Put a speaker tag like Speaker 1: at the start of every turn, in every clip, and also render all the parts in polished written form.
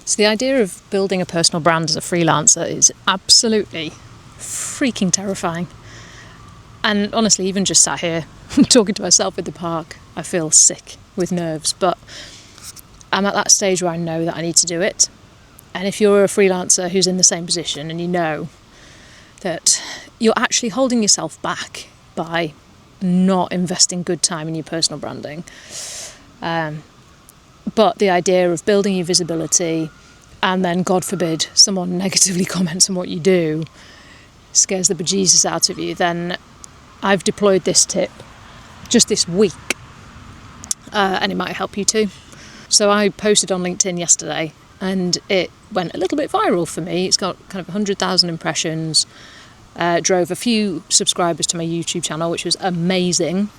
Speaker 1: So the idea of building a personal brand as a freelancer is absolutely freaking terrifying. And honestly, even just sat here talking to myself in the park, I feel sick with nerves. But I'm at that stage where I know that I need to do it. And if you're a freelancer who's in the same position and you know that you're actually holding yourself back by not investing good time in your personal branding, but the idea of building your visibility and then, God forbid, someone negatively comments on what you do scares the bejesus out of you, then I've deployed this tip just this week, and it might help you too. So I posted on LinkedIn yesterday and it went a little bit viral for me. It's got kind of 100,000 impressions, drove a few subscribers to my YouTube channel, which was amazing.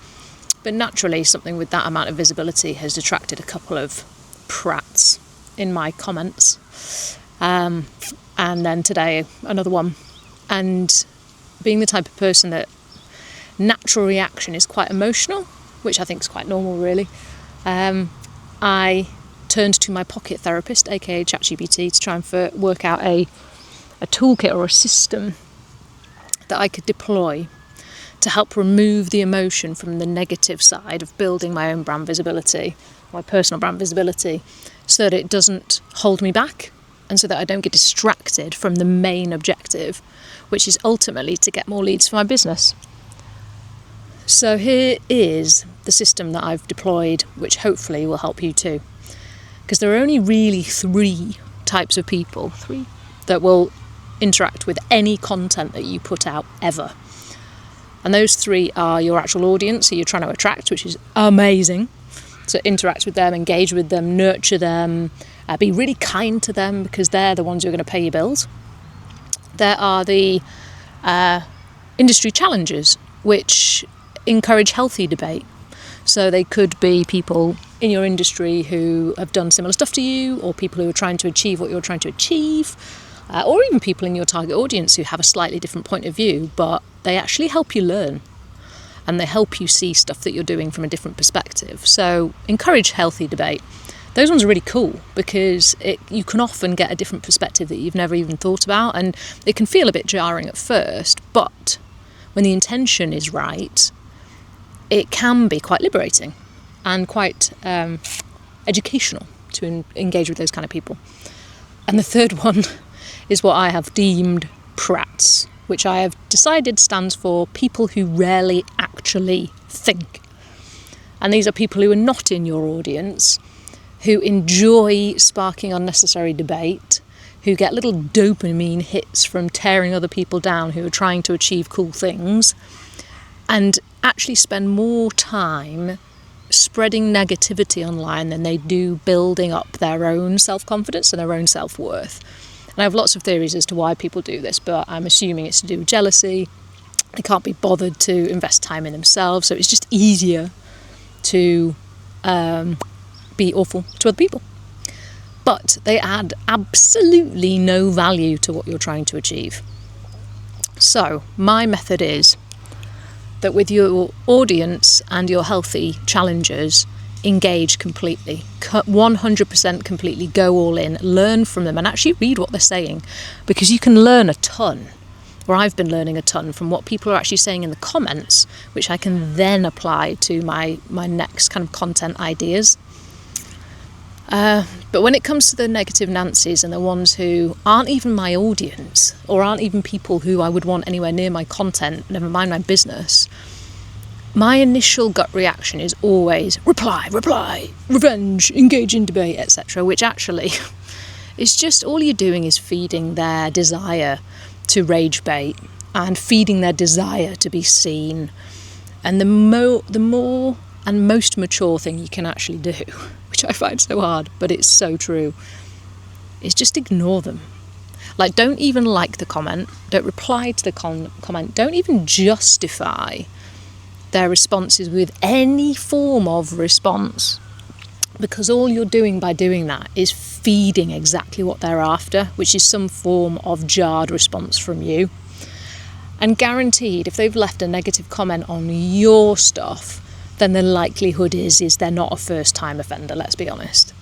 Speaker 1: But naturally, something with that amount of visibility has attracted a couple of PRATs in my comments. And then today, another one. And being the type of person that natural reaction is quite emotional, which I think is quite normal, really, I turned to my pocket therapist, aka ChatGPT, to try and work out a toolkit or a system that I could deploy to help remove the emotion from the negative side of building my own brand visibility, my personal brand visibility, so that it doesn't hold me back and so that I don't get distracted from the main objective, which is ultimately to get more leads for my business. So here is the system that I've deployed, which hopefully will help you too. Because there are only really three types of people, that will interact with any content that you put out ever. And those three are your actual audience, who you're trying to attract, which is amazing. So interact with them, engage with them, nurture them, be really kind to them, because they're the ones who are going to pay your bills. There are the industry challengers, which encourage healthy debate. So they could be people in your industry who have done similar stuff to you, or people who are trying to achieve what you're trying to achieve, or even people in your target audience who have a slightly different point of view, but they actually help you learn and they help you see stuff that you're doing from a different perspective. So encourage healthy debate. Those ones are really cool because you can often get a different perspective that you've never even thought about, and it can feel a bit jarring at first, but when the intention is right, it can be quite liberating and quite educational to engage with those kind of people. And the third one is what I have deemed PRATs, which I have decided stands for people who rarely actually think. And these are people who are not in your audience, who enjoy sparking unnecessary debate, who get little dopamine hits from tearing other people down who are trying to achieve cool things, and actually spend more time spreading negativity online than they do building up their own self-confidence and their own self-worth. And I have lots of theories as to why people do this, but I'm assuming it's to do with jealousy. They can't be bothered to invest time in themselves, so it's just easier to be awful to other people. But they add absolutely no value to what you're trying to achieve. So my method is that with your audience and your healthy challengers, engage completely, 100% completely, go all in, learn from them and actually read what they're saying, because you can learn a ton, or I've been learning a ton from what people are actually saying in the comments, which I can then apply to my next kind of content ideas. But when it comes to the negative Nancy's and the ones who aren't even my audience, or aren't even people who I would want anywhere near my content, never mind my business, my initial gut reaction is always reply, revenge, engage in debate, etc., which actually is just all you're doing is feeding their desire to rage bait and feeding their desire to be seen. And the more and most mature thing you can actually do, which I find so hard, but it's so true, is just ignore them. Like, don't even like the comment, don't reply to the comment, don't even justify their responses with any form of response, because all you're doing by doing that is feeding exactly what they're after, which is some form of jarred response from you. And guaranteed, if they've left a negative comment on your stuff, then the likelihood is they're not a first-time offender, let's be honest.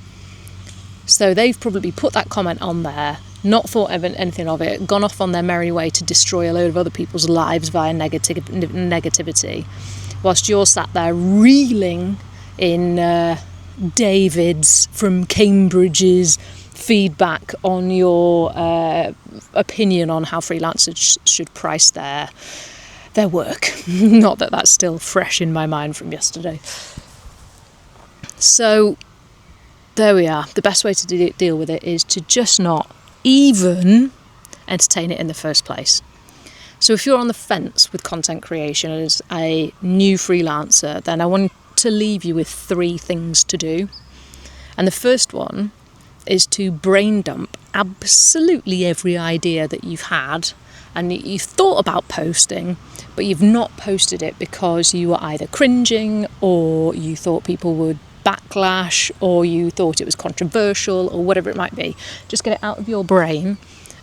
Speaker 1: So they've probably put that comment on there, not thought anything of it, gone off on their merry way to destroy a load of other people's lives via negativity, whilst you're sat there reeling in David's from Cambridge's feedback on your opinion on how freelancers should price their work. Not that that's still fresh in my mind from yesterday. So there we are. The best way to deal with it is to just not even entertain it in the first place. So if you're on the fence with content creation as a new freelancer, then I want to leave you with 3 things to do. And the first one is to brain dump absolutely every idea that you've had and you've thought about posting, but you've not posted it because you were either cringing, or you thought people would backlash, or you thought it was controversial, or whatever it might be. Just get it out of your brain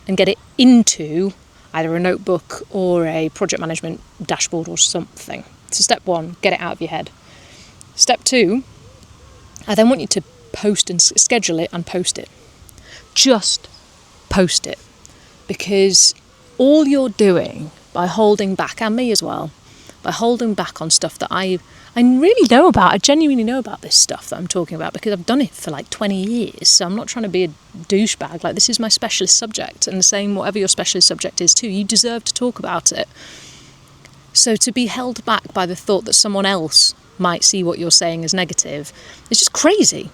Speaker 1: and get it into either a notebook or a project management dashboard or something. So step 1, get it out of your head. Step 2, I then want you to post and schedule it and post it. Just post it, because all you're doing by holding back, and me as well, by holding back on stuff that I really know about. I genuinely know about this stuff that I'm talking about because I've done it for like 20 years. So I'm not trying to be a douchebag. Like, this is my specialist subject, and the same, whatever your specialist subject is too, you deserve to talk about it. So to be held back by the thought that someone else might see what you're saying as negative is just crazy.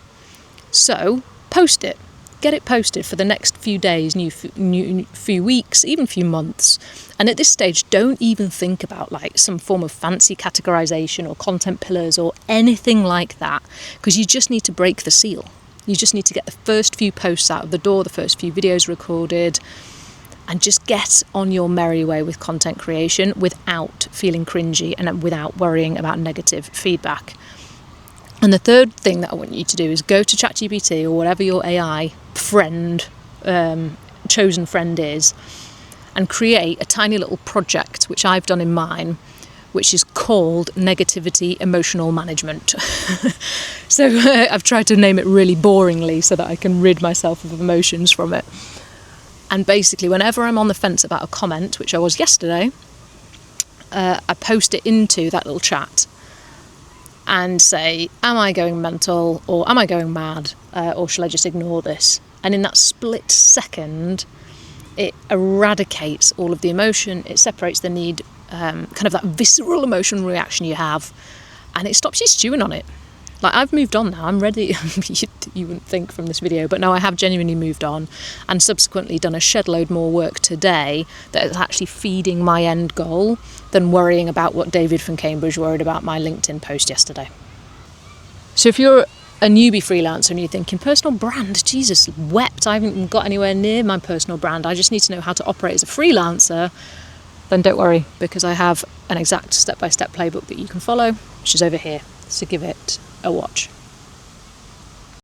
Speaker 1: So post it. Get it posted for the next few days, few weeks, even few months. And at this stage, don't even think about like some form of fancy categorization or content pillars or anything like that, because you just need to break the seal. You just need to get the first few posts out of the door, the first few videos recorded, and just get on your merry way with content creation without feeling cringy and without worrying about negative feedback. And the third thing that I want you to do is go to ChatGPT or whatever your AI friend, chosen friend is, and create a tiny little project, which I've done in mine, which is called Negativity Emotional Management. So I've tried to name it really boringly so that I can rid myself of emotions from it. And basically, whenever I'm on the fence about a comment, which I was yesterday, I post it into that little chat and say, am I going mental, or am I going mad, or shall I just ignore this? And in that split second, it eradicates all of the emotion, it separates the need, kind of that visceral emotional reaction you have, and it stops you stewing on it. Like, I've moved on now, I'm ready. You wouldn't think from this video, but no, I have genuinely moved on, and subsequently done a shed load more work today that is actually feeding my end goal than worrying about what David from Cambridge worried about my LinkedIn post yesterday. So if you're a newbie freelancer and you're thinking, personal brand, Jesus wept, I haven't even got anywhere near my personal brand, I just need to know how to operate as a freelancer, then don't worry, because I have an exact step-by-step playbook that you can follow, which is over here, so give it a watch.